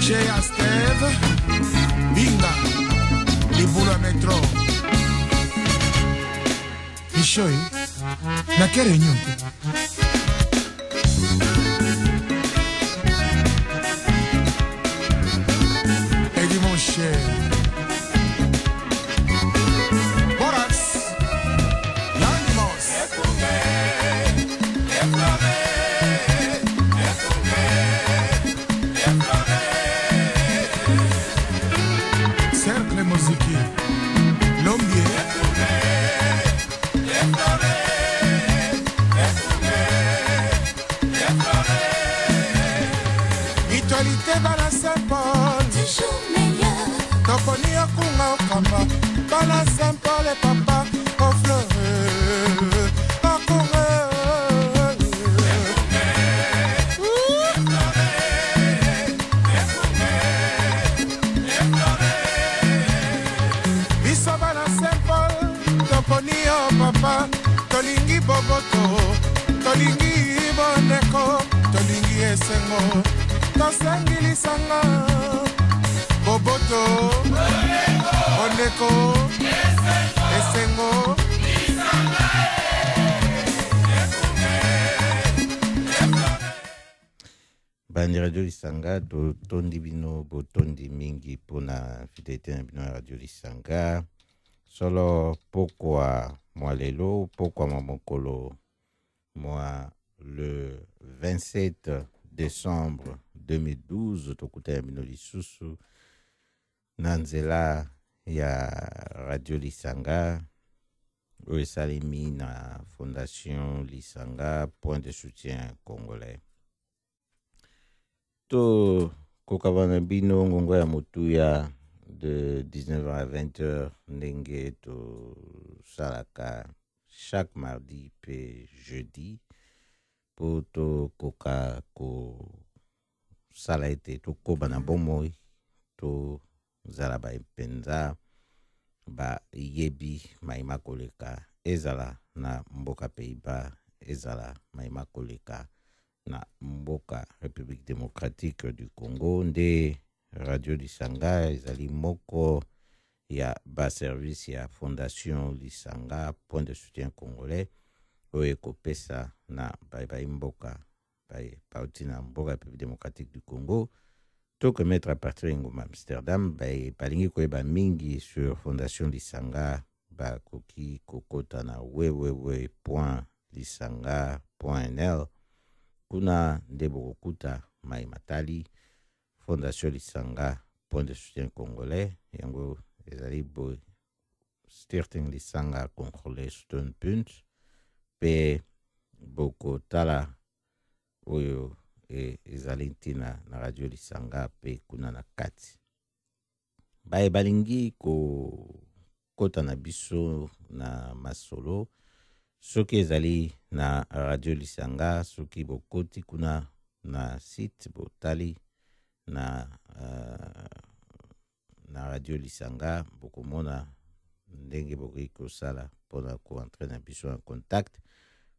Chez Steve, Binga, Libula Metro. Ishoi, na che réunion? Eddie mon cher. Boras, Yanimos. Cercle musique, Lombier. Mutualité Bana Saint-Paul, toujours meilleur. Toponi Okunga Okamba, Bana Saint-Paul et papa, au fleur, Okunga. Biso Bana Saint-Paul, Toponi O papa, Tolingi Boboto, Tolingi Boneko, Tolingi Esengo. Tosengi lisanga Boboto Oneko Esengo Bandi Radio Lisanga do tondi bino botondi mingi pona fidélité na bino Radio Lisanga solo pourquoi moi lelo pourquoi moi mokolo moi le 27 décembre 2012 tokuta bino lisusu nanzela ya Radio Lisanga oesalemi na Fondation Lisanga point de soutien congolais to kokabana bino ngongo ya motuya de 19h à 20h ndenge to salaka chaque mardi pe jeudi pour to koka ko sala ete to koba na bomoi to zala ba penza ba yebi maima koleka ezala na mboka Pays-Bas ezala maima koleka na mboka République démocratique du Congo nde Radio Lisanga ezali moko ya ba service ya Fondation Lisanga point de soutien congolais oyo kopesa na bai mboka bai pauti na mboka République démocratique du Congo to que mettre à partir ngoma Amsterdam bai palingi koyeba mingi sur Fondation Lisanga ba koki kokota na www.lisanga.nl kuna ndebo kokuta mai matali Fondation Lisanga point de soutien congolais yango ezali bo Stichting Lisanga Congolais Steunpunt pe boko tala oyo ezali ntina na Radio Lisanga pe kuna na kati bae balingi ko kota na biso na masolo soki ezali na Radio Lisanga soki bokoti kuna na site botali na Radio Lisanga bokomona ndenge bokoki kosala mpona koentre na biso en contact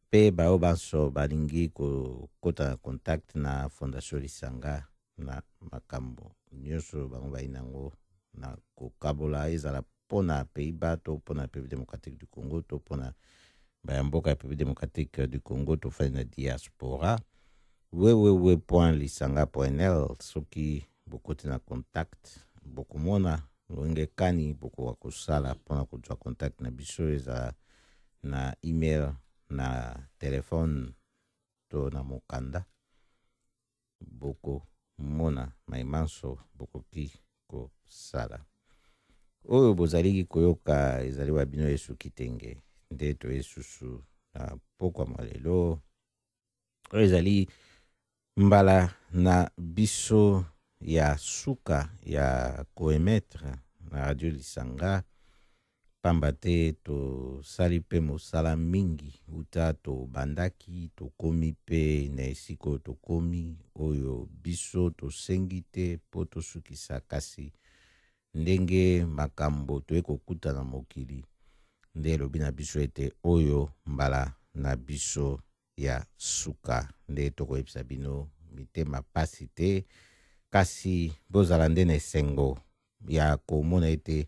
pe bao banso balingi kota na contact na Fondation Lisanga na makambo nyonso bango bainango na kokabola ezala mpona Pays-Bas to mpona République démocratique du Congo to mpona bayamboka République démocratique du Congo to fai na diaspora www.lisanga.nl soki bokoti na contact bokomona lwenge kani bokoka kosala mpona kozwa contact na biso eza na email na telefone to na mokanda boko mona maimanso bokoki kosala oyo bozaliki koyoka ezali wa bino Yesu Kitenge nde to esusu na pokwa malelo oyo ezali mbala na biso ya suka ya koemetre na Radio Lisanga pamba te to sali pe mosala mingi uta to bandaki to komi pe na esiko to komi oyo biso to sengi te po to sukisa kasi ndenge makambo to ekokuta na mokili nde lobi na biso ete oyo mbala na biso ya suka nde to koyebisa bino mitema pasi te kasi bozala nde na esengo ya komona ete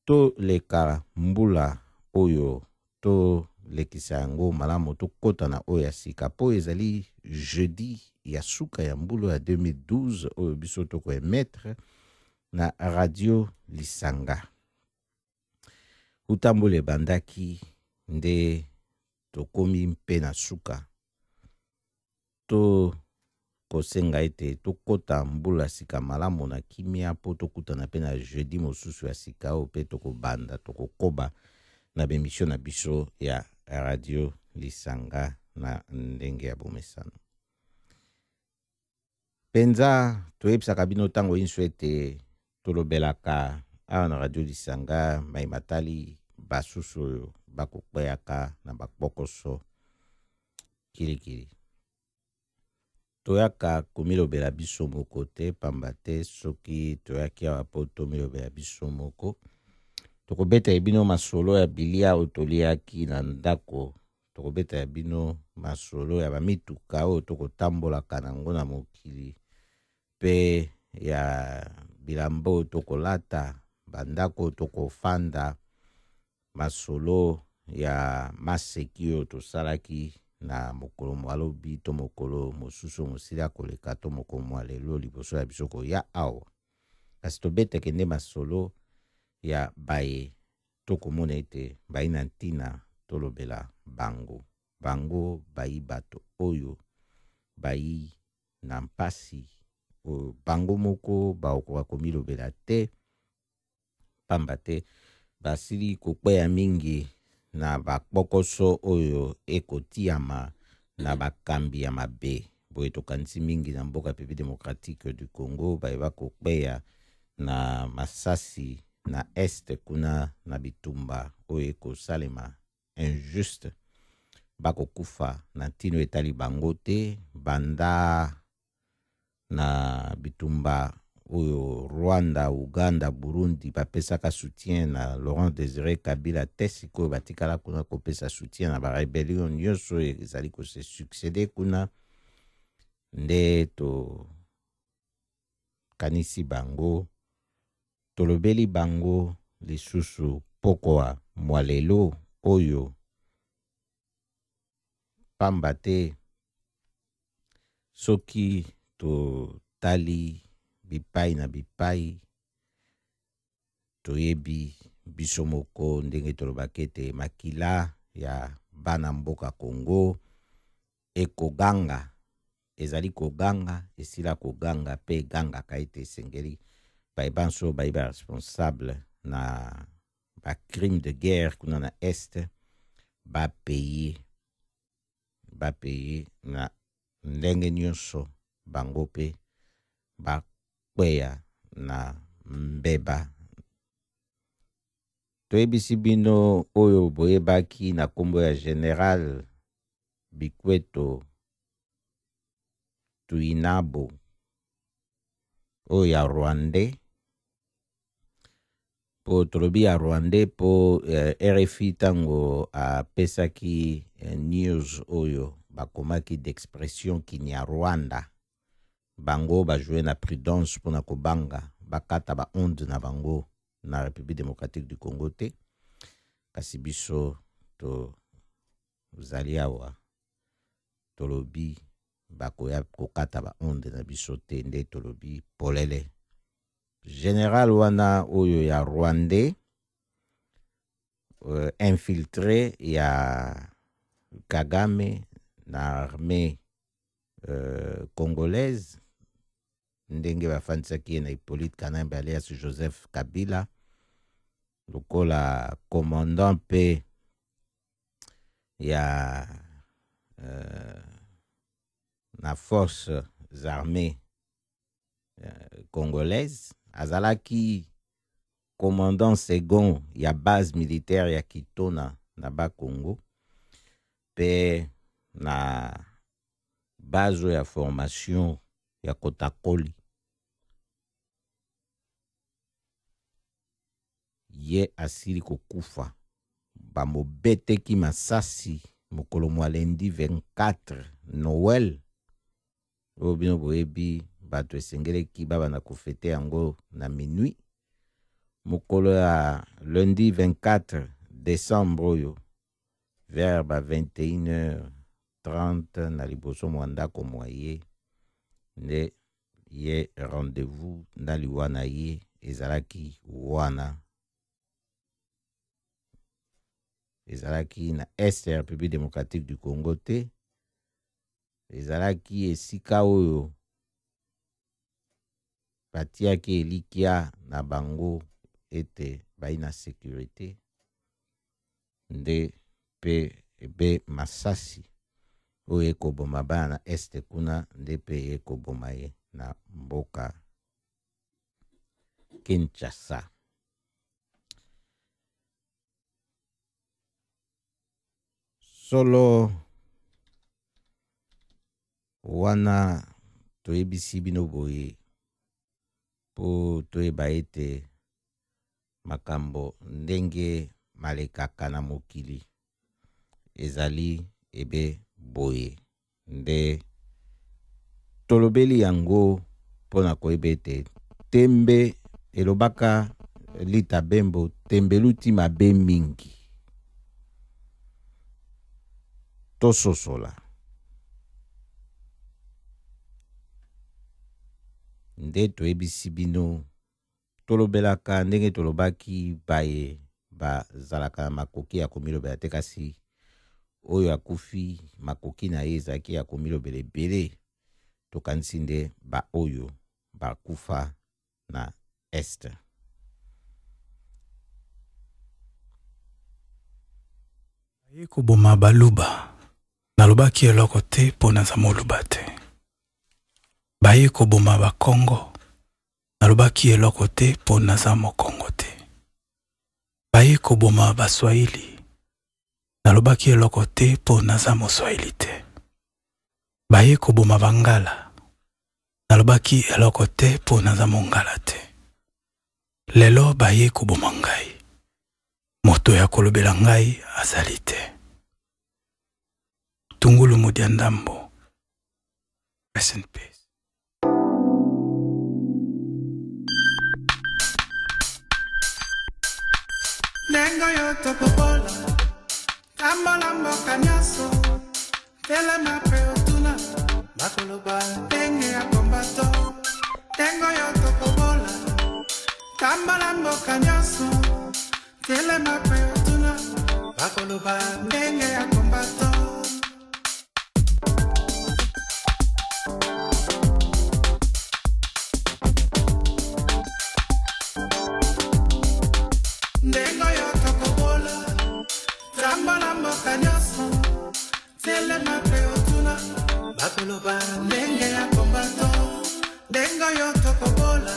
toleka mbula oyo tolekisa yango malamu tokɔta na oyo ya sika mpo ezali jeudi ya suka ya mbula ya 2012 oyo biso tokoemetre na radio Lisanga. Utambula ebandaki nde tokomi mpe na suka kosenga ete tokɔta mbula sika malamu na kimia mpo tokutana mpe na jeudi mosusu ya sika oyo mpe tokobanda tokokoba na bemission na biso ya radio Lisanga na ndenge ya bomesano. Penza toyebisaka bino ntango inso ete tolobelaka awa na radio Lisanga mai matali basusu oyo bakokweaka na bakpokoso kilikili. Toyaka komilobela biso moko te pamba te soki toyaki awa po tomilobela biso moko tokobeta ya bino masolo ya bilia oyo toliaki na ndako, tokobeta ya bino masolo ya bamituka oyo tokotambolaka nango na mokili mpe ya bilamba oyo tokolata, bandako oyo tokofanda, masolo ya maseki oyo tosalaki na mokolo mwalobi to mokolo mosusu mosila koleka to mokolo mwalelo liboso ya biso koya awa. Kasi tobeteke nde masolo ya baye tokomona ete bayi na ntina tolobela bango bayi bato oyo bayi na mpasi oyo bango moko baokoka komilobela te pamba te basili kokweya mingi na bakpokoso oyo ekotiama na bakambi ya mabe. Boye tokanisi mingi na mboka République démocratique du Congo bayeba kokweya na masasi na este kuna na bitumba oyo ekosalema injuste bakokufa na ntino etali bango te banda na bitumba oyo Rwanda, Uganda, Burundi bapesaka soutien na Laurent Désiré Kabila te sikoyo batikala kuna kopesa soutien na barebellion nyonso ezali kose succéder kuna nde to kanisi bango tolobeli bango lisusu pokoa mwalelo oyo pamba te soki totali bipai na bipai toyebi biso moko ndenge tolobaki ete makila ya bana mboka Congo ekoganga, ezali koganga, esila koganga pe gangaka ete esengeli bayebanso bayiba responsable na ba crime de guerre kuna na este bapaye na ndenge nyonso bango pe bakweya na mbeba. Toyebisi bino oyo boyebaki na kombo ya General Bikweto Tuinabo oyo ya Rwandais po tolobi ya Rwandais po RFI tango apesaki news oyo bakomaki d'expression Kinyarwanda bango bajoué na prudence pona kobanga bakata ba onde na bango na République démocratique du Congo te kasi biso to zali awa tolobi bakoya kokata ba onde na biso te nde tolobi polele. Général wana oyo ya Rwandais infiltré ya Kagame na armée congolaise ndenge bafandisaki ye na Hippolyte Kanambe alias Joseph Kabila lokola commandant pe ya na forces armées congolaises azalaki commandant second ya base militaire ya Kitona na Bas-Congo pe na base ya formation ya Kotakoli. Ye asili kokufa bamobeteki masasi mokolo mwa lundi 24 Noël oyo bino boyebi bato esengeleki baba na kofete yango na minuit. Mokolo ya lundi 24 décembre oyo vers ba 21h30 na liboso mwandako mwa ye nde ye rendez-vous na liwa na ye ezalaki wana. Ezalaki na Est ya République démocratique du Congo te. Ezalaki esika oyo batiaki elikia na bango ete bai na sécurité. Nde pe ebe masasi oyo ekoboma bana na Este kuna nde pe ekoboma ye na mboka Kinshasa. Solo wana toyebisi bino boye po toyeba ete makambo ndenge malekaka na mokili ezali ebe boye. Nde tolobeli yango pona koyeba ete tembe elobaka lita bembo tembe luti mabe mingi. Tososola. Nde toyebisi bino tolobelaka ndenge tolobaki baye bazalaka na makoki ya komilobela te, kasi oyo akufi makoki na ye ezalaki ya komilobela ebele. Tokanisi nde ba oyo bakufa na Este. Baye koboma baluba nalobaki eloko te mpo naza moluba te. Baye koboma bakongo nalobaki eloko te mpo naza mokongo te. Baye koboma baswahili nalobaki eloko te mpo naza moswahili te. Baye koboma bangala nalobaki eloko te mpo naza mongala te. Lelo baye koboma ngai, moto ya kolobela ngai azali te. Tungulu Mudia Ndambo. Rest in peace. Nengo yo topopola Tambola mboka nyaso Tele mape otuna Bakoloba Tenge ya kombato Nengo yo topopola Tambola mboka nyaso Tele mape otuna Bakoloba Tenge ya kombato Nengo yo topopola Tambola mboka nyaso Tele mape otuna Bakoloba Tenge ya kombato Nengo yo topopola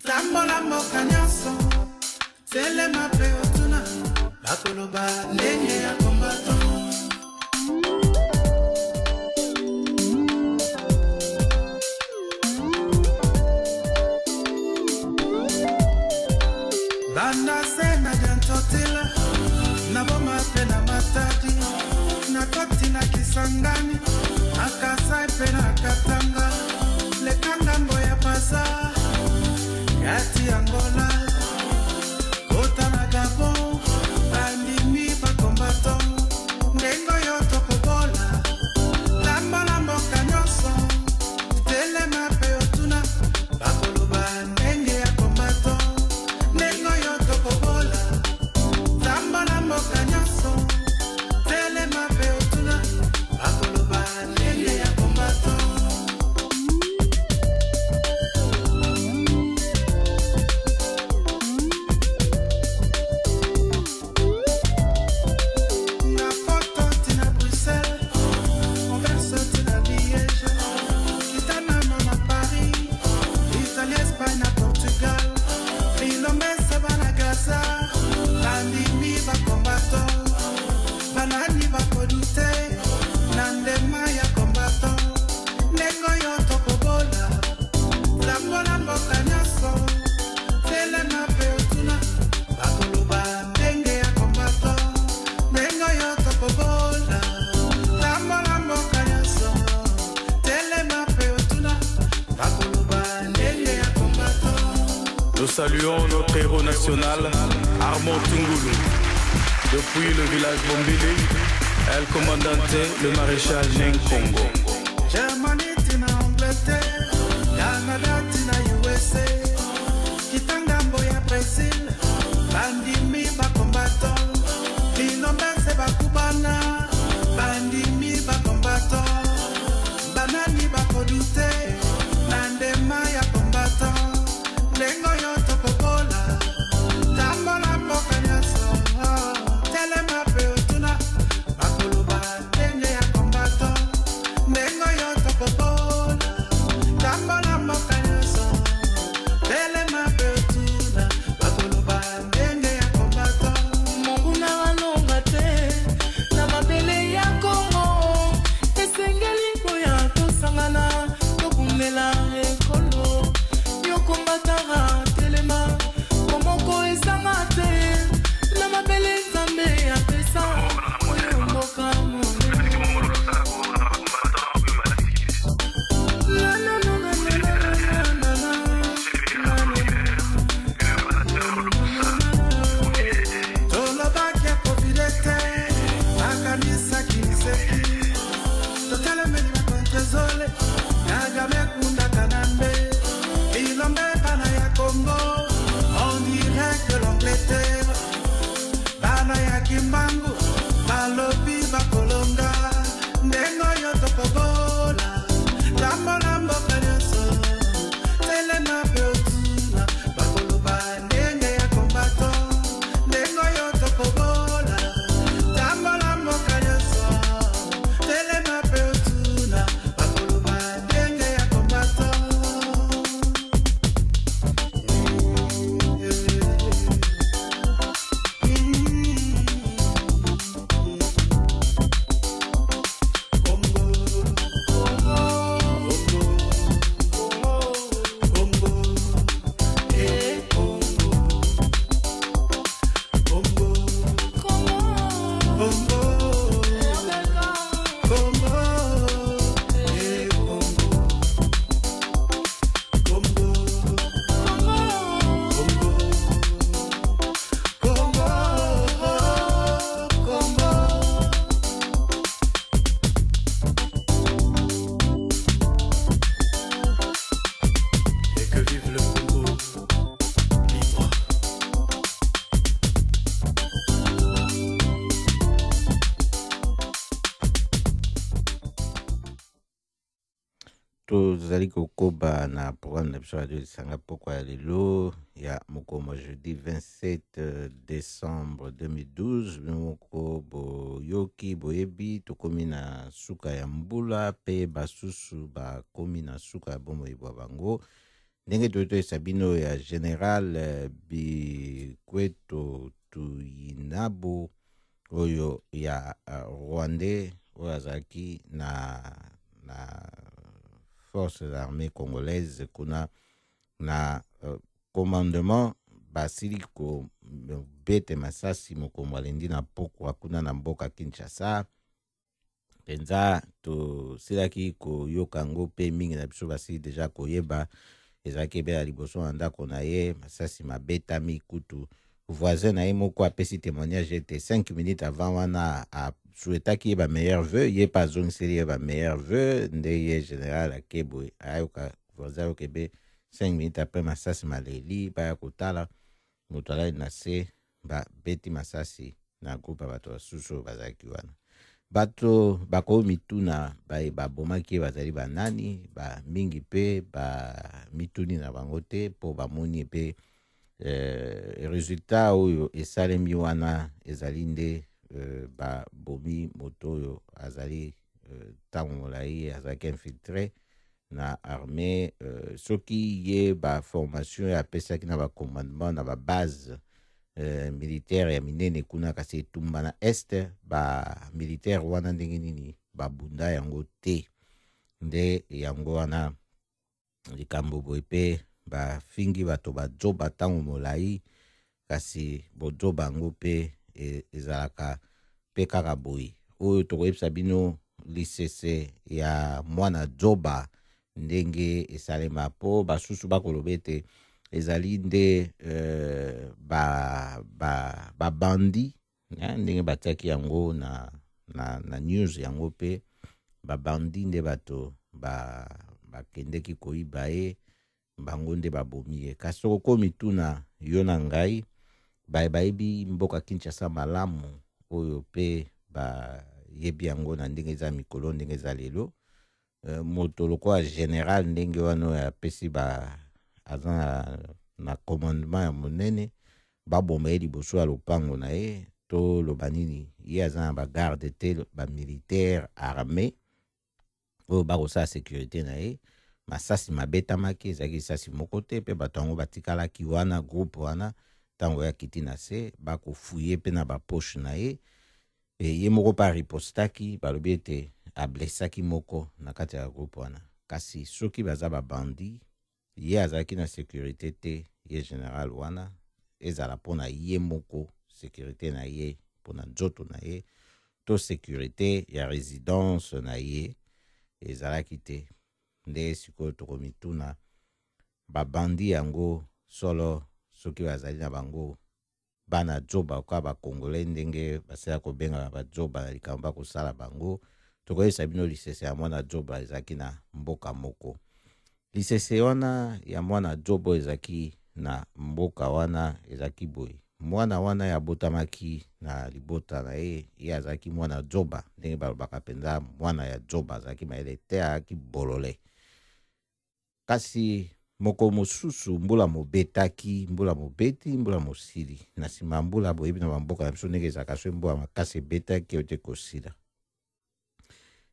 Tambola mboka nyaso Tele mape otuna Bakoloba Tenge ya kombato Banda sena jantotila Naboma pena matadi Nakoti na Kisangani Akasai pena Katanga Lekanga mboya pasa Kati Angola Kota na Gabon Bandimi bakombato Ndengo yo tokobola Lamba lambo kanyoso Tele mape otuna Bakoloba ndenge ya kombato Ndengo yo tokobola Lamba lambo kanyoso Tele mape otuna Bakoloba ndenge ya kombato Nous saluons notre héros national, Armand Tungulu. Depuis le village Bombili, El Commandante, le maréchal Nenkongo. Germany tina Angleterre, Canada tina USA, Kitangambo ya Brazil, bandimi ba combattant, Binombense ba kubana, bandimi ba combattant, banani ba kodute, nandema ya combattant, lengo yo topopola, tambola mboka nyaso, telema pe otuna, bakoloba tenge ya combattant, lengo yo topopola, tambola mboka nyaso, telema pe otuna, bakoloba tenge ya combattant. Monguna walonga te na mabele ya Kongo, esengeli koya tosangana tokundela ekolo yokombataka telema komoko esanga te na mabele nzambe ya pesa oyo mboka Tolobaki ya Covidete, makanisa kiniseki, totelemeli makontrezole, Kagame kunda kanambe, Bilombe bana ya Congo, on dirait que l'Angleterre, bana ya Kimbangu, balobi bakolonga, ndengo yo tokobola, tambola mboka nyonso, telema pe otuna, bakoloba ndenge ya kombato, ndengo yo tokobola, tambola mboka nyonso, telema pe otuna, bakoloba ndenge ya kombato. Et que vive le Congo libre. tozali kokoba na programme na biso radio lisanga pokwa ya lelo ya mokoma jeudi 27 décembre 2012 moko boyoki boyebi tokomi na suka ya mbula pe basusu bakomi na suka ya bomoi bwa bango ndenge toyesa bino ya général Bikweto Tuyinabo oyo ya rwandais oyo azalaki na forces armées congolaises kuna na commandement basili ko bete masasi mokongo alendi na pokwa kuna na mboka Kinshasa penza tosilaki koyoka yango mpe mingi na biso basili deja koyeba ezalaki ebela liboso na ndako na ye masasi mabetami kutu voisin na ye moko apesi témoignage ete 5 minutes avant wana souhaitaki ye bameilleur vœu ye mpe azongiseli ye bameilleur vœu nde ye général akeboye ayoka voisin ayoka ebe 5 minutes après masasi maleli baya kotala moto alali na se babeti masasi na groupe ya bato basusu oyo bazalaki wana bato bakomi mituna babomaki ye bazali banani bamingi mpe bamituni na bango te mpo bamoni epe resultat oyo esalemi wana ezali nde babomi moto oyo azali ntango molai azalaki infiltré na armée soki ye baformation oyo apesaki na bacommandement na babase militaire ya minene kuna kasi etumba na este bamilitaire wana ndenge nini babunda yango te nde yango wana likambo boye mpe bafingi bato bajoba ntango molai kasi bojoba yango mpe ezalaka mpe kaka boye oyo tokoyebisa bino lisese ya mwana joba ndenge esalema po basusu bakoloba ete ezali nde ba bandi ndenge batiaki yango na news yango pe ba bandi nde bato bakendeki koyiba ye bango nde babomi ye. Kasi okomi tuna yo na ngai bayebi mboka Kinshasa malamu oyo pe bayebi yango na ndenge eza mikolo ndenge eza lelo. Moto lokola general ndenge wana ya pesi aza na commandement ya monene baboma ye liboso ya lopango na ye to loba nini ye aza na bagarde te bamilitaire armé oyo bakosala sécurité na ye. Masasi mabetamaki ezalaki sasi moko te mpe bato yango batikalaki wana groupe wana ntango ya kiti na se bakofuye mpe na baposhe na ye. Ye moko pa ripostaki balobi ete ablesaki moko na kati ya groupe wana. Kasi soki baza babandi ye azalaki na sécurité te ye général wana ezala mpona ye moko sécurité na ye mpona nzoto na ye to sécurité ya résidence na ye ezalaki te. Nde sikoyo tokomituna babandi yango solo soki bazali na bango bana joba kwa bakongole ndenge basala kobenga bajoba na likambo bakosala bango tokoyesa bino lisese ya mwana joba ezalaki na mboka moko. Lisese wana ya mwana jobo ezalaki na mboka wana ezalaki boye. Mwana wana ya botamaki na libota na ye azalaki mwana joba ndenge balobaka mpenza mwana ya joba azalaki mayele te ayaki bolole. Kasi moko mosusu mbula mobetaki mbula mobeti mbula mosili na nsima mbula boyebi na bamboka na biso ndenge ezalaka so mbula makasi ebetaki ote kosila.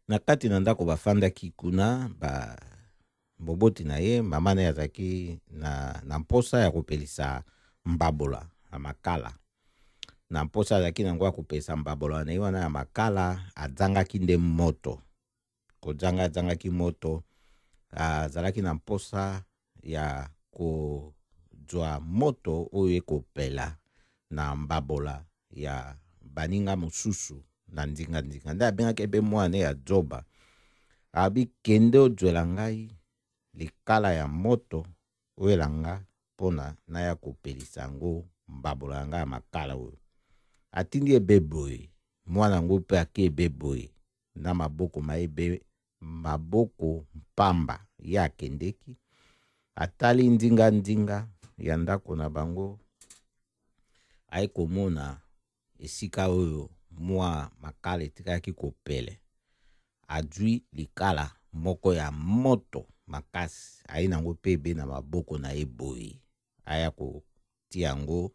Na kati na ndako bafandaki kuna moboti na ye mama na ye azalaki na mposa ya kopelisa mbabola na makala. Na mposa azalaki nango ya kopelisa mbabola na ye wana ya makala adzangaki nde moto. Adzangaki moto azalaki na mposa ya kozwa moto oyo ekopela na mbabola ya baninga mosusu na ndinga. Nde abengaki ebe mwana ya joba abi kende ozwela ngai likala ya moto oyo elanga mpona naya kopelisa yango mbabola yanga ya makala oyo. Atindi ebe boye mwana yango mpe ake ebe boye na maboko mayebe maboko mpamba ya akendeki atali ndinga ya ndako na bango aye komona esika oyo mwa makala etikaki kopele adwi likala moko ya moto makasi aye nango pe ebe na maboko na eboye aya kotia yango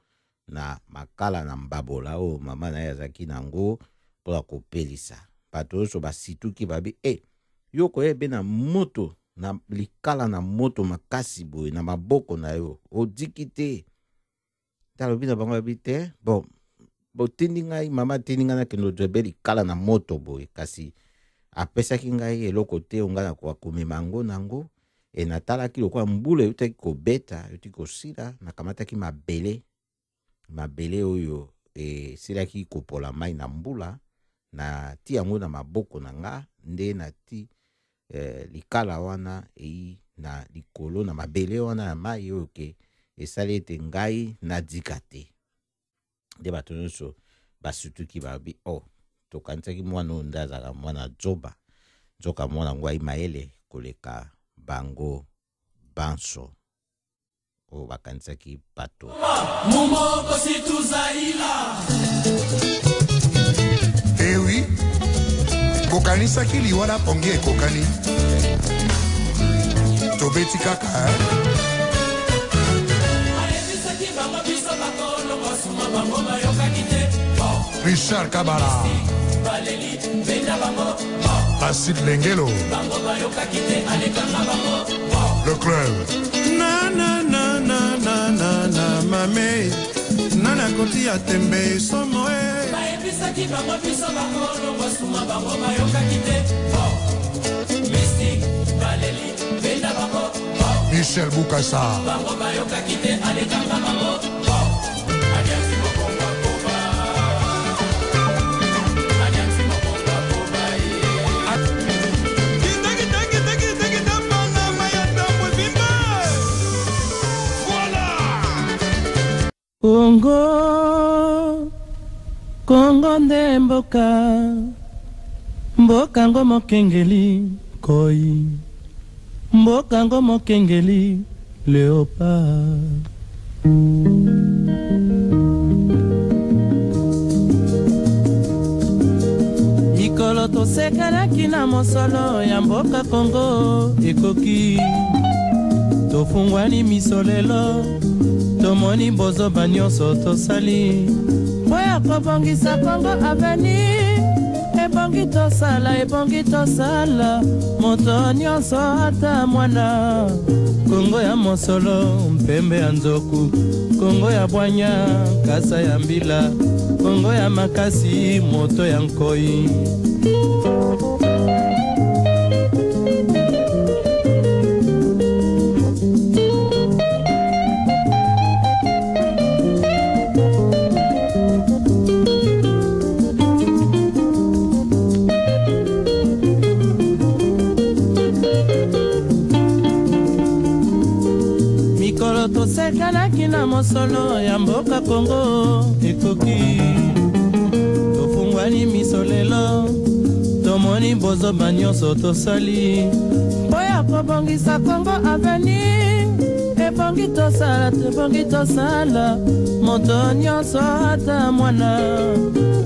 na makala na mbabola oyo mama na ye azaki nango mpona kopelisa. Bato oyo basituki babi yoko ebe na moto na likala na moto makasi boye na maboko na yo odiki te. Talobi na bango babi te bon botindi ngai mama tindi ngai nakende ozwebe likala na moto boye kasi apesaki ngai eloko te onga na komema yango nango natalaki lokola mbula eutaki kobeta euti kosila nakamataki mabele oyo esilaki kopola mai na mbula na ti yango na maboko na nga nde na ti likala wana na likolo na mabele wana ya mai oyo ke esali ete ngai nadika te. Nde bato nyonso basutuki babi tokanisaki mwana oyo nde azalaka mwana joba nzoka mwana ngo ayi mayele koleka bango banso oyo bakanisaki bato. Mumoko situzaila oui kokanisaki liwala pongi ekokani tobeti kaka Richard Kabala Acide Lengelo Le Club na mame nana koti ya tembe somo baebisaki bango biso bakolo basuma bango bayokaki te Mystique Valérie benda bango Michel Boukassa bango bayokaki te alekanga bango Voilà Congo, Congo nde mboka, mboka ngo mokengeli koi, mboka ngo mokengeli léopard. Mikolo tosekanaki na mosolo ya mboka Congo ekoki, tofungwani misolelo, tomoni bozoba nyonso tosali mpo ya kobongisa Congo aveni. Ebongi tosala moto nyonso ata mwana. Congo ya mosolo mpembe ya nzoku, Congo ya bwanya kasa ya mbila, Congo ya makasi moto ya nkoi. Tosekanaki na mosolo ya mboka Congo ekoki, tofungwani misolelo, tomoni bozoba nyonso tosali mpo ya kobongisa Congo aveni. Ebongi tosala moto nyonso ata mwana.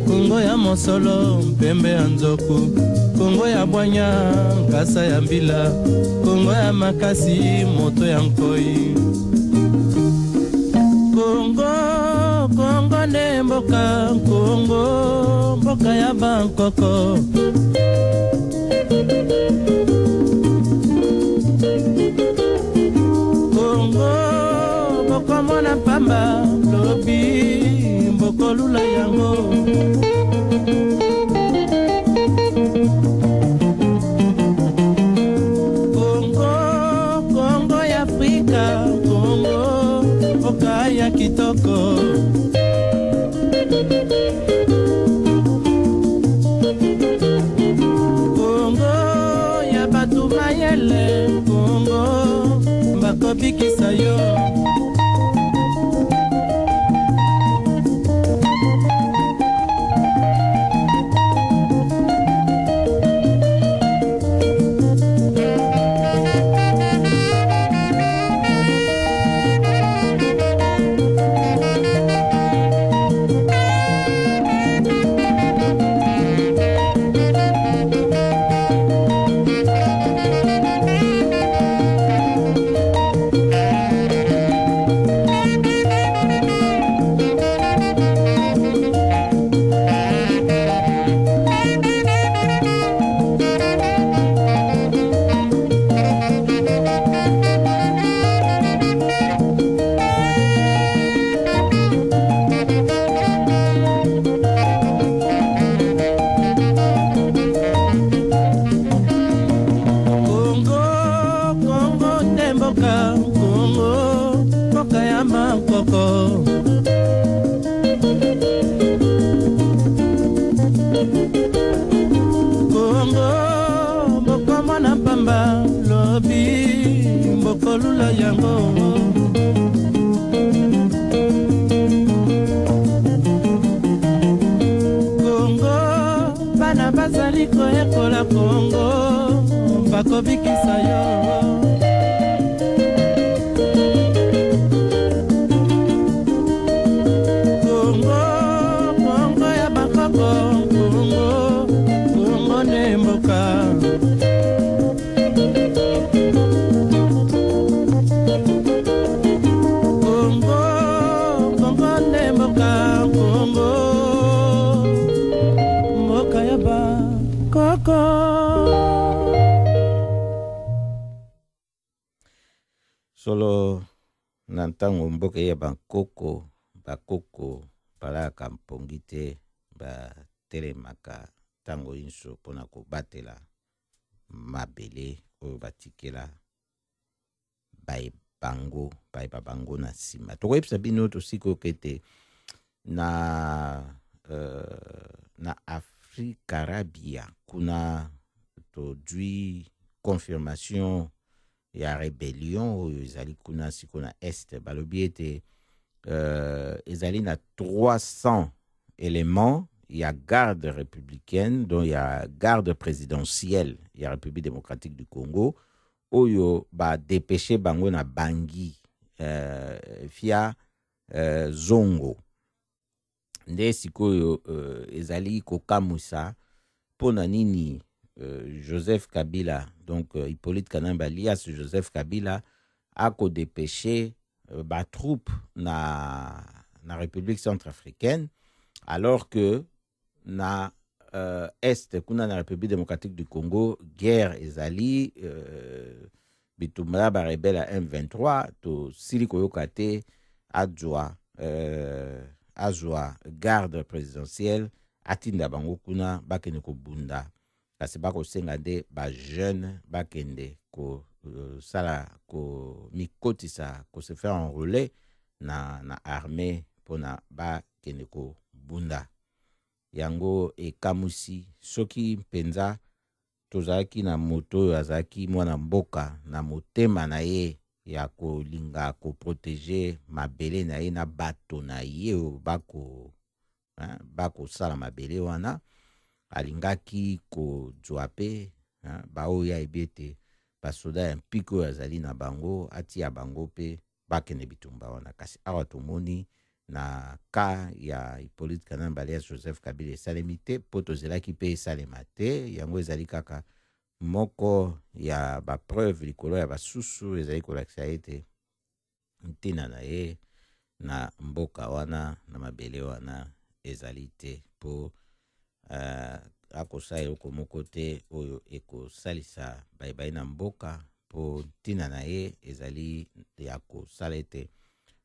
Congo ya mosolo mpembe ya nzoku, Congo ya bwanya nkasa ya mbila, Congo ya makasi moto ya nkoi. Congo nde mboka, Congo mboka ya bankoko. Congo mboko mona pamba lobi, mboko lula yango. Congo ya Afrika, Congo mboka ya kitoko. Congo ya batu mayele, Congo bakobikisa yo. Solo nantango mboka ya bakoko palaka mpongi te batelemaka ntango nyonso mpona kobatela mabele oyo batikela bayeba bango na nsima. Tokoyebisa bino tosiko kete na Afrika Arabia kuna tozwi confirmation ya rébellion oyo ezali kuna siko na este, balobi ete ezali na 300 éléments. Il y a garde républicaine, donc il y a garde présidentielle, il y a République démocratique du Congo, oyo ba dépêché bango na Bangui via Zongo. Nde sikoyo ezali kokamusa pona nini Joseph Kabila, donc Hippolyte Kanamba alias Joseph Kabila, a dépêché ba troupe na République centrafricaine, alors que na est kuna na République démocratique du Congo guerre ezali bitumba ba rebelle à M23 to siliko yokate adjoa garde présidentielle atinda bango kuna bakende ko bunda kasi bako senga de ba jeune bakende ko sala ko mikotisa ko se faire enrôler na armée pona bakende ko bunda yango ekamusi soki mpenza tozalaki na moto oyo azalaki mwana mboka na motema na ye ya kolinga koprotege mabele na ye na bato na ye oyo bakosala mabele wana alingaki kozwa mpe baoyo ayebi ete basoda ya mpiko oyo azali na bango atia bango mpe bakende bitumba wana. Kasi awa tomoni na ka ya Hippolyte Kanamba alias Joseph Kabila esalemi te mpo tozelaki mpe esalema te, yango ezali kaka moko ya bapreuve likolo ya basusu ezali kolakisa ete ntina na ye na mboka wana na mabele wana ezali te mpo akosala eloko moko te oyo ekosalisa baibai na mboka mpo ntina na ye ezali ya kosala ete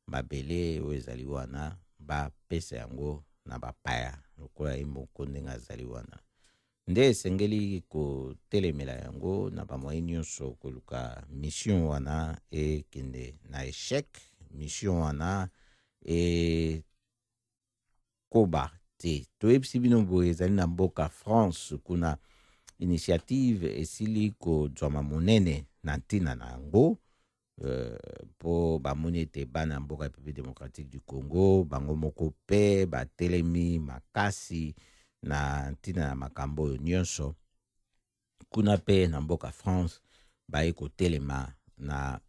mabele oyo ezali wana bapesa yango na bapaya lokola ye moko ndenge azali wana. Nde esengeli kotelemela yango na bamoye nyonso koluka mission wana ekende na échec, mission wana ekoba te. Toyebisi bino boye ezali na mboka France kuna initiative esili kozwama monene na ntina na yango po bamoni ete bana mboka République démocratique du Congo bango moko pe batelemi makasi na ntina na makambo oyo nyonso kuna pe na mboka France baye kotelema na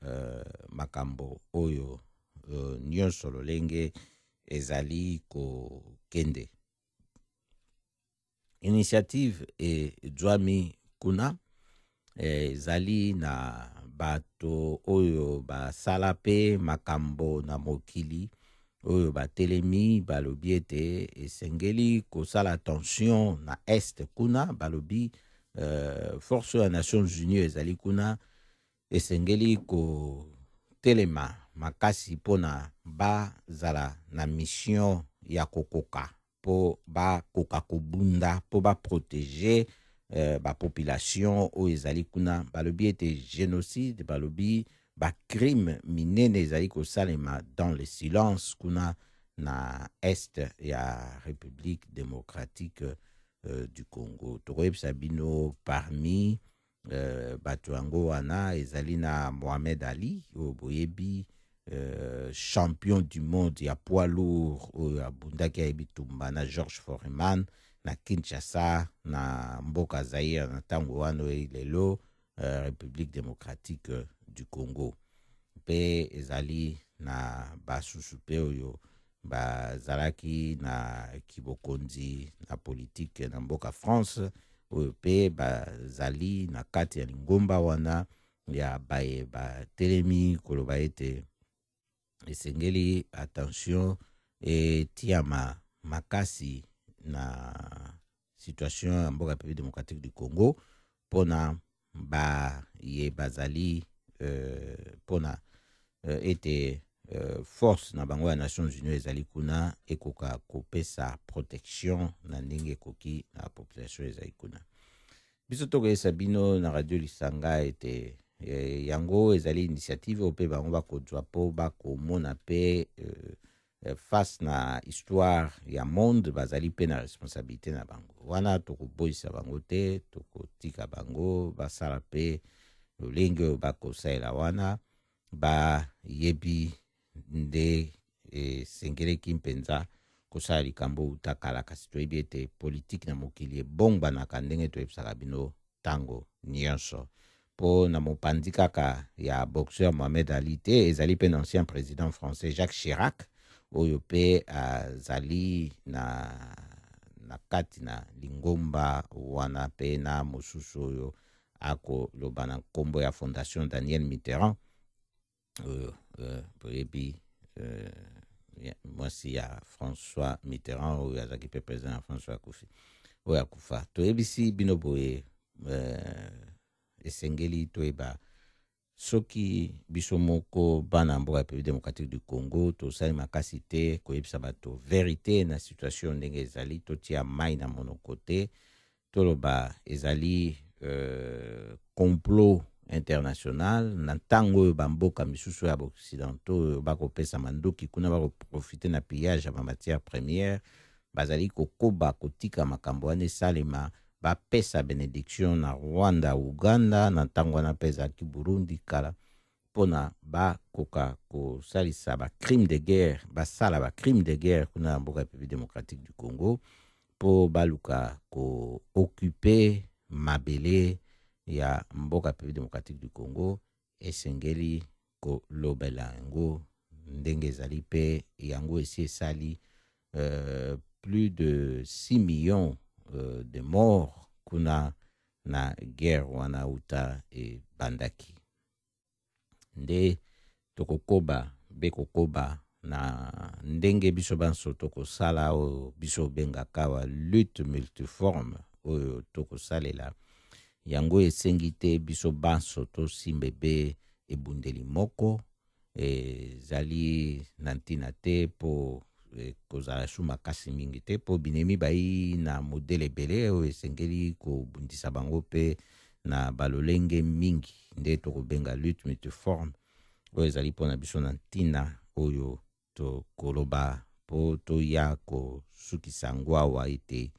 makambo oyo nyonso lolenge ezali kokende. Initiative ejwami kuna ezali na bato oyo basala pe makambo na mokili oyo batelemi balobi ete esengeli kosala attention na est kuna balobi force ya Nations Unies ezali kuna esengeli kotelema makasi mpona bazala na mission ya kokoka po bakoka kobunda po baprotege population oyo ezali kuna balobi ete génocide balobi crime minene ezali kosalema dans le silence kuna na est ya République démocratique du Congo. Tokoyebisa bino parmi bato yango wana ezali na Mohamed Ali oyo boyebi champion du monde ya poids lourd oyo abundaki ayebi tumba na George Foreman na Kinshasa na mboka Zaire na tango wana lelo République démocratique du Congo. Pe ezali na basusu pe oyo bazalaki na kibokonzi na politique na mboka France oyo pe bazali na kati ya lingomba wana ya baye batelemi koloba ete esengeli attention etiama makasi na situation ya mboka République démocratique du Congo pona ye bazali pona ete force na bango ya Nations Unies ezali kuna ekoka kopesa protection na ndenge ekoki na population ezali kuna. Biso tokoyesa bino na radio Lisanga ete yango ezali initiative ope bango bakozwa po bakomona pe face na histoire ya monde bazali pe na responsabilité na bango wana tokoboyisa bango te tokotika bango basala pe lolenge oyo bakosalela wana bayebi nde esengeleki mpenza kosala likambo utakala kasi toyebi ete politike na mokili ebongbanaka ndenge toyebisaka bino tango nyonso. Po na mopanzi kaka ya boxeur Mohamed Ali te ezali mpe na ancien président français Jacques Chirac oyo mpe azali na kati na lingomba wana mpe na mosusu oyo akoloba na nkombo ya fondation Daniel Mitterrand oyo boyebi mwasi ya François Mitterrand oyo azalaki mpe président ya François oyo akufa. Toyebisi bino boye esengeli toyeba soki biso moko bana mboka République démocratique du Congo tosali makasi te koyebisa bato verité na situation ndenge ezali, totia mai na monoko te, toloba ezali complot international na ntango oyo bamboka misusu ya occidentaux oyo bakopesa mandoki kuna bakoprofite na pillage ya bamatière première bazali kokoba kotika makambo wana esalema bapesa benediction na Rwanda, Uganda na ntango wana mpe ezalaki Burundi kala mpona bakoka kosalisa bacrime de guerre basala bacrime de guerre kuna na mboka République démocratique du Congo mpo baluka ko-occupe mabele ya mboka République démocratique du Congo. Esengeli kolobela yango ndenge ezali mpe yango esi esali plus de 6 millions de morts kuna na guerre wana uta bandaki. Nde tokokoba bekokoba na ndenge biso banso tokosala o biso bengaka wa lutte multiforme oyo tokosalela yango esengi te biso banso tosimbebe ebundeli moko ezali na ntina te po kozala su makasi mingi te po binemi bai na modele ebele oyo esengeli kobundisa bango mpe na balolenge mingi nde tokobenga lutte multiforme oyo ezali mpona biso na ntina oyo tokoloba po toya kosukisa ngwawa ete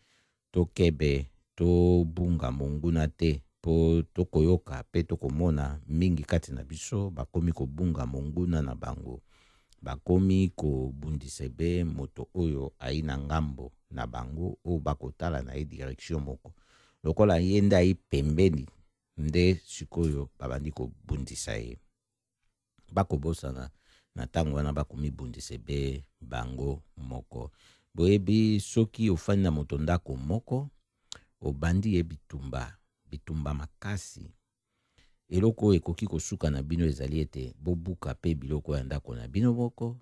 tokebe tobunga monguna te po tokoyoka pe tokomona mingi kati na biso bakomi kobunga monguna na bango, bakomi kobundisa ebe moto oyo aina ngambo na bango oyo bakotala na ye direction moko lokola ye nde ayi pembeni nde sikoyo babandi kobundisa ye bakobosana na ntango wana bakomibundisa ebe bango moko. Boyebi soki ofandi na moto ndako moko obandi ye bitumba makasi eloko ekoki kosuka na bino ezali ete bobuka pe biloko ya ndako na bino moko,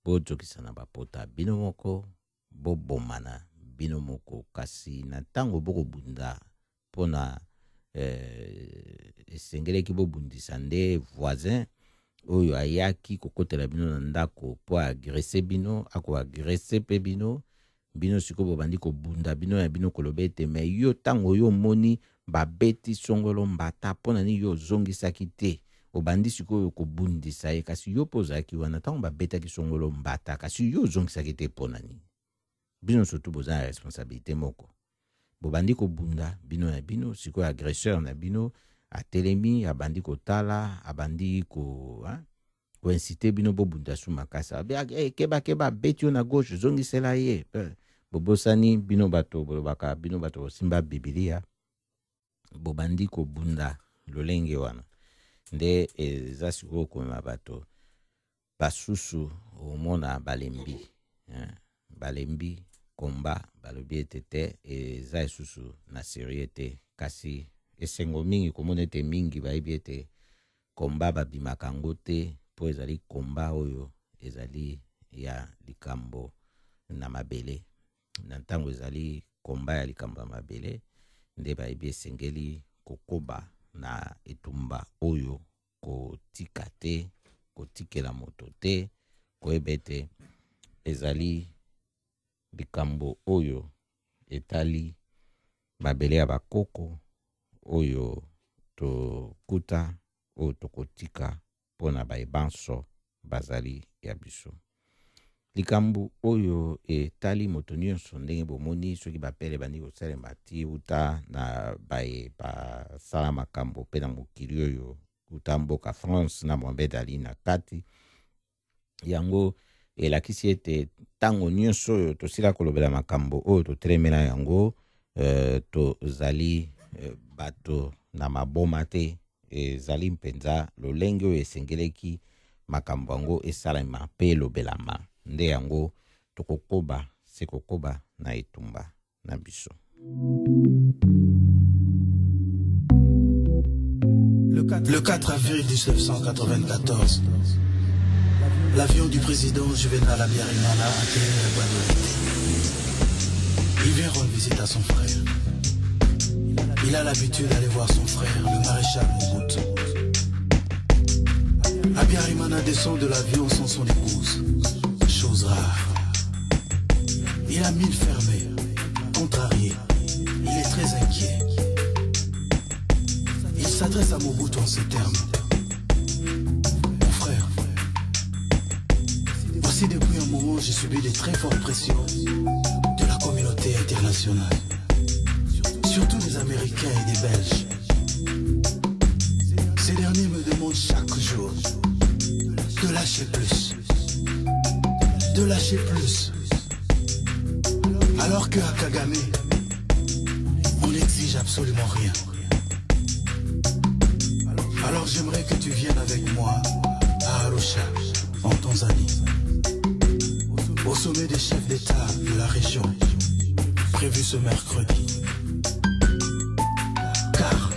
bojokisa na bapota bino moko, bobomana bino moko. Kasi na ntango bokobunda mpona esengeleki bobundisa nde voisin oyo ayaki kokotela bino na ndako po agrese bino akoagrese pe bino sikoyo bobandi kobunda bino ya bino koloba ete me yo ntango yo moni babeti songolo mbata mpona nini yo ozongisaki te, obandi sikoyo kobundisa ye kasi yo mpo ozalaki wana ntango babetaki songolo mbata kasi yo ozongisaki te mpona nini. Bino surtout boza na responsabilité moko bobandi kobunda bino ya bino sikoyo agresseur na bino atelemi abandi kotala abandi koincite bino bobunda su makasi keba beti yo na gauche zongisela ye bobosani bino bato bolobaka bino bato bosimba Biblia bobandi kobunda lolenge wana nde eza sikoyo komema bato basusu omona balembi komba balobi ete te eza esusu na serie te kasi esengo mingi komona ete mingi bayebi ete komba babimaka yango te po ezali komba oyo ezali ya likambo na mabele na ntango ezali komba ya likambo ya mabele nde bayebi esengeli kokoba na etumba oyo kotika te kotikela moto te koyeba ete ezali likambo oyo etali mabele ya bakoko oyo tokuta oyo tokotika mpona bayebanso bazali ya biso. Likambo oyo etali moto nyonso ndenge bomoni soki bapele bandi kosalema ti uta na baye basala makambo mpe na mokili oyo uta mboka France na Mohamed Ali na kati yango elakisi ete ntango nyonso oyo tosila kolobela makambo oyo totelemela yango tozali bato na maboma te, ezali mpenza lolenge oyo esengeleki makambo yango esalema mpe elobelama, nde yango tokokoba sekokoba na etumba na biso. Le 4 avril 1994, l'avion du président Juvenal Abiyarimana atterrit à Guadeloupe. Il vient rendre visite à son frère. Il a l'habitude d'aller voir son frère, le maréchal Mobutu. Abiyarimana descend de l'avion sans son épouse. Chose rare. Il a mine fermée, contrarié. Il est très inquiet. Il s'adresse à Mobutu en ces termes. Mon frère, voici depuis un moment j'ai subi de très fortes pressions de la communauté internationale, surtout des Américains et des Belges. Ces derniers me demandent chaque jour de lâcher plus. De lâcher plus. Alors qu'à Kagame, on n'exige absolument rien. Alors j'aimerais que tu viennes avec moi à Arusha, en Tanzanie, au sommet des chefs d'État de la région, prévu ce mercredi. Car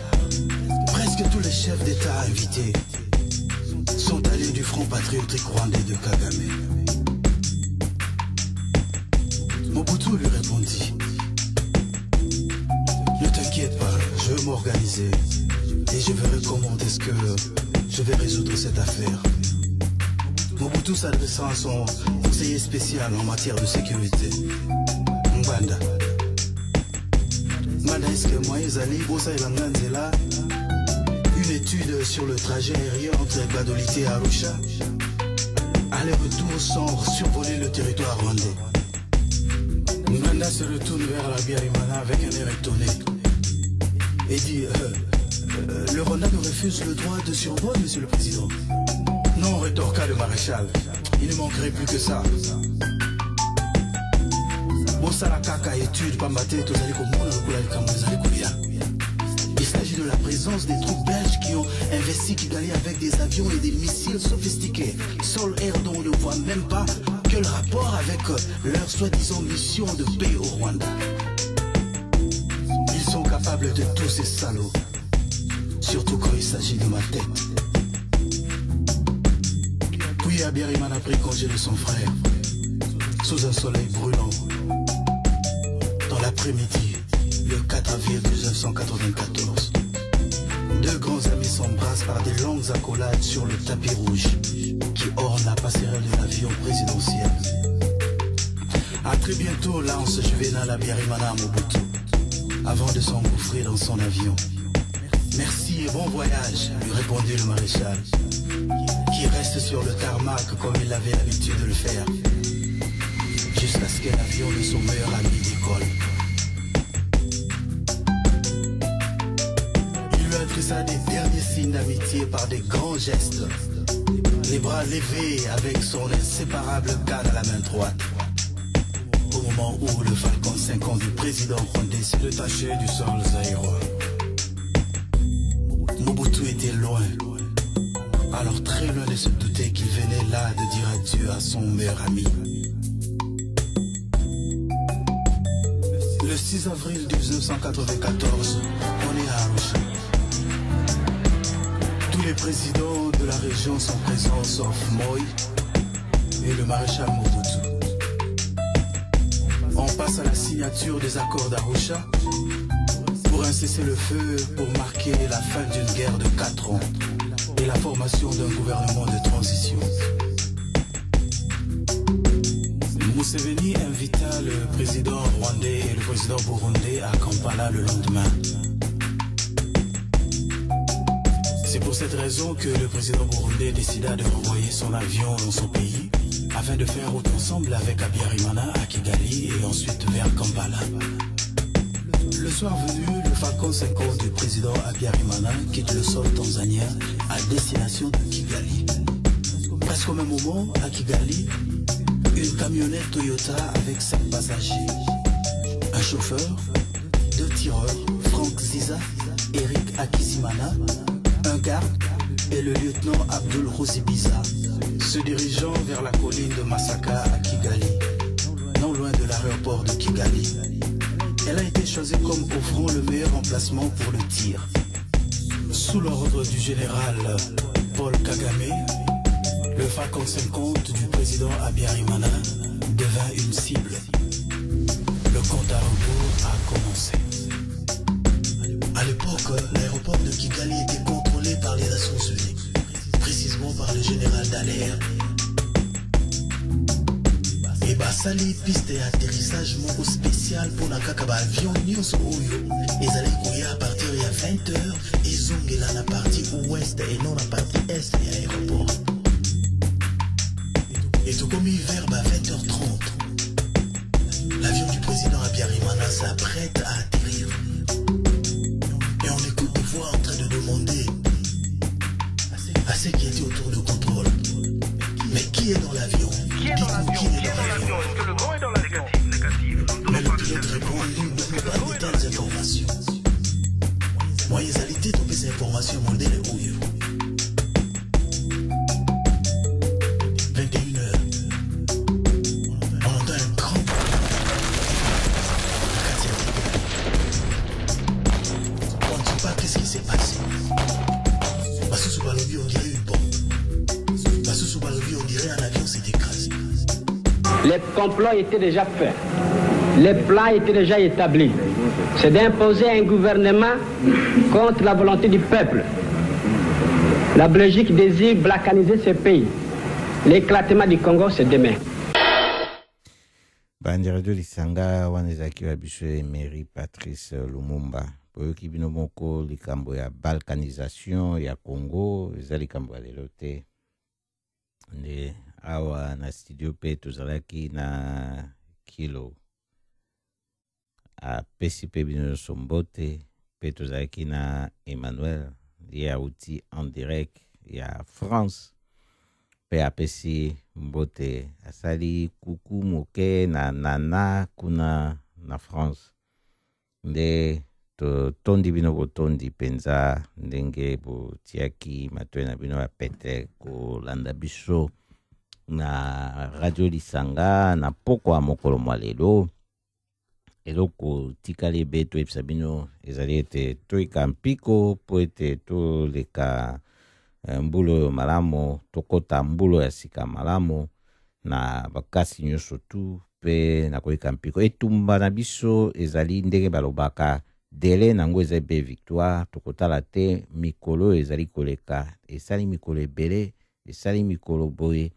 presque tous les chefs d'État invités sont allés du Front patriotique rwandais de Kagame. Mobutu lui répondit: ne t'inquiète pas, je vais m'organiser et je verrai comment est-ce que je vais résoudre cette affaire. Mobutu s'adressant à son conseiller spécial en matière de sécurité, Mbanda. Mbanda, est-ce que moi, Ezali, Bosa et Langanzela, une étude sur le trajet aérien entre Guadeloupe et Arusha, aller-retour sans survoler le territoire rwandais. Mbanda se retourne vers l'Abiyarimana avec un air étonné et dit le Rwanda nous refuse le droit de survol, monsieur le président. Non, rétorqua le maréchal, il ne manquerait plus que ça. Il s'agit de la présence des troupes belges qui ont investi Kigali avec des avions et des missiles sophistiqués. Sol-Air dont on ne voit même pas quel rapport avec leur soi-disant mission de paix au Rwanda. Ils sont capables de tous ces salauds, surtout quand il s'agit de ma tête. Puis Abiyarimana a pris congé de son frère, sous un soleil brûlant. Dans l'après-midi, le 4 avril 1994, deux grands amis s'embrassent par des longues accolades sur le tapis rouge qui orne la passerelle de l'avion présidentiel. A très bientôt, lance Juvenal Abiyarimana à Mobutu, avant de s'engouffrer dans son avion. Merci et bon voyage, lui répondit le maréchal, qui reste sur le tarmac comme il avait l'habitude de le faire, jusqu'à ce que l'avion de son meilleur ami décolle. Il lui adressa des derniers signes d'amitié par des grands gestes, les bras levés avec son inséparable canne à la main droite. Au moment où le Falcon 50 du président rwandais s'est détaché du sol zaïrois. Mobutu était loin, alors très loin de se douter qu'il venait là de dire adieu à son meilleur ami. Le 6 avril 1994, on est à Arusha. Tous les présidents de la région sont présents sauf Moi et le maréchal Mobutu. On passe à la signature des accords d'Arusha pour un cessez-le-feu pour marquer la fin d'une guerre de 4 ans et la formation d'un gouvernement de transition. Museveni invita le président rwandais et le président burundais à Kampala le lendemain. C'est pour cette raison que le président burundais décida de renvoyer son avion dans son pays afin de faire route ensemble avec Abiyarimana à Kigali et ensuite vers Kampala. Le soir venu, le Falcon 50 du président Abiyarimana quitte le sol tanzanien à destination de Kigali. Presque au même moment, à Kigali, une camionnette Toyota avec 5 passagers, un chauffeur, 2 tireurs, Franck Ziza, Eric Akisimana, un garde et le lieutenant Abdul Rosibiza, se dirigeant vers la colline de Masaka à Kigali, non loin de l'aéroport de Kigali. Elle a été choisie comme offrant le meilleur emplacement pour le tir. Sous l'ordre du général Paul Kagame, le Falcon 50 du président Habyarimana devint une cible. Le compte à rebours a commencé. À l'époque, l'aéroport de Kigali était contrôlé par les Nations Unies, précisément par le général Dallaire. Et basali piste d'atterrissage moko spécial pour nakaka ba avion nyonso oyo ezali koya à partir ya 20h ezongela na partie ouest et non la partie est de l'aéroport. Et tout comme vers 20h30, l'avion du président Habyarimana s'apprête à atterrir. Et on écoute des voix en train de demander à ceux qui étaient autour du contrôle: mais qui est dans l'avion? Dites-nous qui est dans l'avion. Est-ce que le bon est dans l'avion? Négatif. Mais le pilote répond: nous ne donnons pas de telles informations. Moi, ils allaient tomber ces informations, mon délai ouille. 21h. On entend un grand. On ne sait pas qu'est-ce qui s'est passé. Bassou Balobi, on dirait une bombe. Bassou Balobi, on dirait un avion s'est écrasé. Les complots étaient déjà faits. Les plans étaient déjà établis. C'est d'imposer un gouvernement contre la volonté du peuple. La Belgique désire balkaniser ce pays. L'éclatement du Congo, c'est demain. Bandiredo Lisanga wanezaki wa biso Emery Patrice Lumumba. Poyoki bino moko likambo ya balkanisation ya Congo, eza likambo ya lelo te. Nde awa na studio pe tozalaki na Kilo a pesi pe bino sombote pe tozalaki na Emmanuel ya outi en direct ya France pe apesi mbote asali kuku moke na nana kuna na France nde to tondi bino botondi penza ndenge botiaki matwe na bino ya pete kolanda biso na Radio Lisanga na poko ya mokolo mwa lelo eloko tikali beto epesa bino ezali ete toika mpiko po ete toleka mbulo malamu tokota mbulo ya sika malamu na bakasi nyonso tu pe na koika mpiko etumba na biso ezali ndenge balobaka dele nango ezali be victoire tokotala te mikolo ezali koleka esali mikolo ebele esali mikolo boye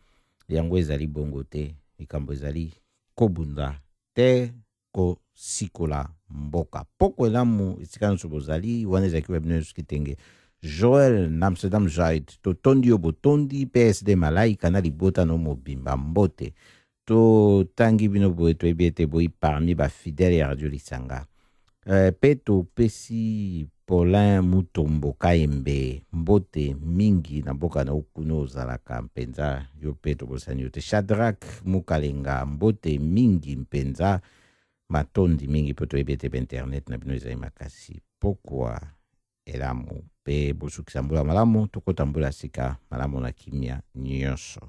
yango ezali bongo te likambo ezali kobunda te ko sikola mboka poko elamu esika nyonso bozali wana ezalaki webino nyonso kitenge Joel na Amsterdam Jaid to tondi yo botondi PSD malaika na libota no mobimba mbote to tangi bino boye to ebiete boyi parmi ba fidèle ya Radio Lisanga peto pesi Paulin Mutombo Kaembe mbote mingi na mboka na ukuno zalaka mpenza yo peto bosani yote Shadrach Mukalenga mbote mingi mpenza matondi mingi poto ebiete pe internet na bino ezali makasi pokwa elamu pe bosukisambula malamu tokotambula sika malamu na kimia nyonso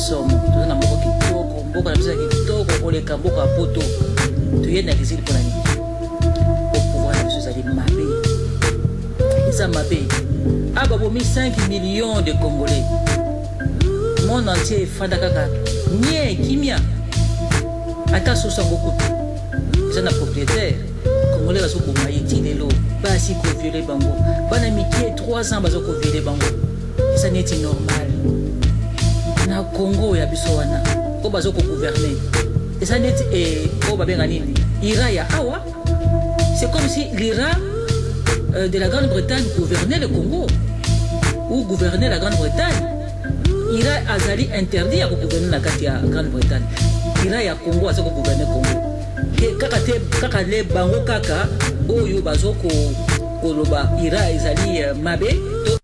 somo tuna mboko kitoko mboka na bisa kitoko oleka mboka poto tuyenda kizili pona ni au pouvoir na biso zali mabe isa mabe aba bomi 5 millions de Congolais monde entier fanda kaka nie kimia ata sosa ngoko isa na propriétaire Congolais baso koma yeti lelo basi ko violer bango bana mikie 3 ans baso ko violer bango ça n'est pas normal na Congo ya biso wana ko baso ko gouverner et ça n'est ko ba benga nini ira ya awa c'est comme si l'Ira de la Grande-Bretagne gouvernait le Congo ou gouvernait la Grande-Bretagne. Ira azali interdit à gouverner la Grande-Bretagne. Ira ya Congo azo gouverner Congo. Kaka le bango kaka oyo bazoko koloba ira ezali mabe to